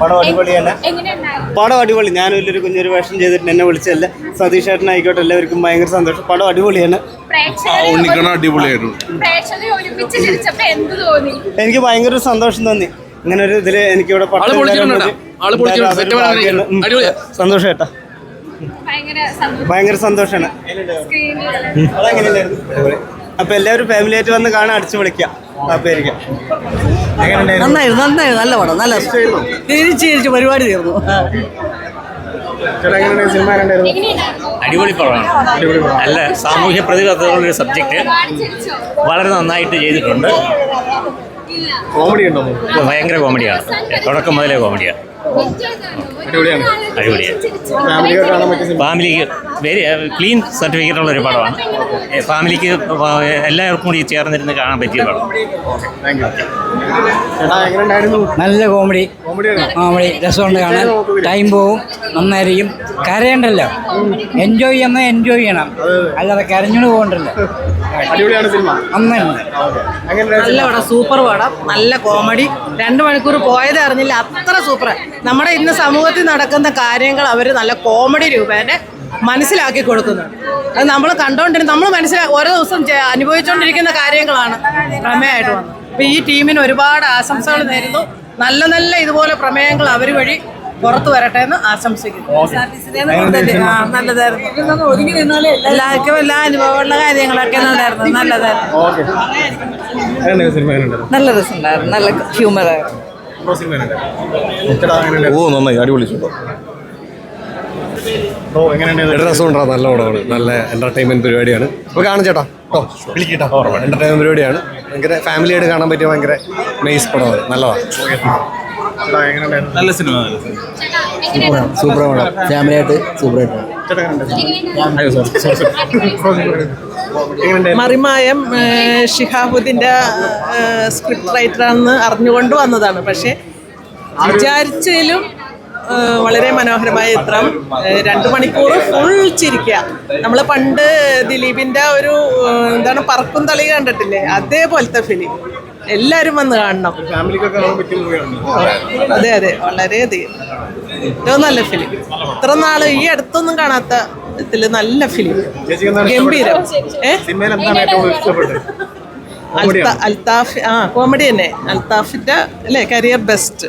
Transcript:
പടം അടിപൊളിയാണ്. പടം അടിപൊളി. ഞാൻ വലിയൊരു കുഞ്ഞൊരു വേഷം ചെയ്തിട്ട് എന്നെ വിളിച്ചല്ല. സതീഷ് ചേട്ടനായിക്കോട്ടെ, എല്ലാവർക്കും ഭയങ്കര സന്തോഷം. പടം അടിപൊളിയാണ്. എനിക്ക് ഭയങ്കര സന്തോഷം തോന്നി. ഇങ്ങനെ ഒരു ഇതില് എനിക്കിവിടെ സന്തോഷം കേട്ടാ. ഭയങ്കര സന്തോഷാണ്. അപ്പൊ എല്ലാവരും ഫാമിലി ആയിട്ട് വന്ന് കാണാൻ അടിച്ചു വിളിക്കാം. നന്നായിരുന്നു, നല്ല പടം, നല്ല തിരിച്ചു പരിപാടി തീർന്നു. അടിപൊളി പടമാണ്. നല്ല സാമൂഹ്യ പ്രതിബദ്ധതയുള്ളൊരു സബ്ജക്റ്റ് വളരെ നന്നായിട്ട് ചെയ്തിട്ടുണ്ട്. കോമഡി ഉണ്ടോ? ഭയങ്കര കോമഡിയാണ്. തുടക്കം മുതലേ കോമഡിയാണ്. അടിപൊളിയാണ്. ഫാമിലിക്ക് വെരി ക്ലീൻ സർട്ടിഫിക്കറ്റ് ഉള്ളൊരു പടമാണ്. ഫാമിലിക്ക് എല്ലാവർക്കും കൂടി ചേർന്നിരുന്ന് കാണാൻ പറ്റിയ പടം. നല്ല കോമഡി രസമുണ്ട് കാണാൻ. ടൈം പോവും, നന്നായിരിക്കും. കരയണ്ടല്ലോ, എൻജോയ് ചെയ്യണം, അല്ലാതെ കരഞ്ഞോണ്ട് പോകണ്ടല്ലോ. നല്ല പടം, സൂപ്പർ പടം, നല്ല കോമഡി. 2 മണിക്കൂർ പോയത് അറിഞ്ഞില്ല, അത്ര സൂപ്പർ. നമ്മുടെ ഇന്ന് സമൂഹത്തിൽ നടക്കുന്ന കാര്യങ്ങൾ അവർ നല്ല കോമഡി രൂപേണ മനസ്സിലാക്കി കൊടുക്കുന്നുണ്ട്. അത് നമ്മൾ കണ്ടുകൊണ്ടിരുന്ന ഓരോ ദിവസം അനുഭവിച്ചുകൊണ്ടിരിക്കുന്ന കാര്യങ്ങളാണ് പ്രമേയമായിട്ട് വന്നത്. അപ്പോൾ ഈ ടീമിന് ഒരുപാട് ആശംസകൾ നേരുന്നു. നല്ല നല്ല ഇതുപോലെ പ്രമേയങ്ങൾ അവർ വഴി പുറത്തു വരട്ടെ എന്ന് ആശംസിക്കുന്നു. നല്ലതായിരുന്നു. എല്ലാവർക്കും എല്ലാ അനുഭവമുള്ള കാര്യങ്ങളൊക്കെ നല്ലതായിരുന്നു. നല്ല രസമുണ്ടായിരുന്നു, നല്ല ഹ്യൂമറായിരുന്നു. നന്നായി, അടിപൊളി. രസമുണ്ടാ, നല്ല പടമാണ്. നല്ല എന്റർടൈൻമെന്റ് പരിപാടിയാണ്. അപ്പോൾ കാണും ചേട്ടാ. എന്റർടൈൻമെന്റ് പരിപാടിയാണ്. ഭയങ്കര ഫാമിലി ആയിട്ട് കാണാൻ പറ്റിയ ഭയങ്കര നൈസ് പടമാണ്. നല്ലതാണ്. നല്ല സിനിമ. സൂപ്പർ പടം, ഫാമിലി ആയിട്ട് സൂപ്പറായിട്ട്. മറിമായം ഷിഹാബുദ്ദീൻ്റെ സ്ക്രിപ്റ്റ് റൈറ്ററാണെന്ന് അറിഞ്ഞുകൊണ്ട് വന്നതാണ്. പക്ഷേ വിചാരിച്ചതിലും വളരെ മനോഹരമായ ചിത്രം. 2 മണിക്കൂർ ഫുൾ ചിരിക്കുക. നമ്മൾ പണ്ട് ദിലീപിൻ്റെ ഒരു പറക്കും തളി കണ്ടിട്ടില്ലേ, അതേപോലത്തെ ഫിലിം. എല്ലാവരും വന്ന് കാണണം. അതെ, വളരെയധികം ഏറ്റവും നല്ല ഫിലിം. ഇത്ര നാൾ ഈ അടുത്തൊന്നും കാണാത്ത ഇതിൽ നല്ല ഫിലിം, ഗംഭീരം. അൽത്താഫ് കോമഡി തന്നെ. അൽത്താഫിന്റെ അല്ലേ കരിയർ ബെസ്റ്റ്.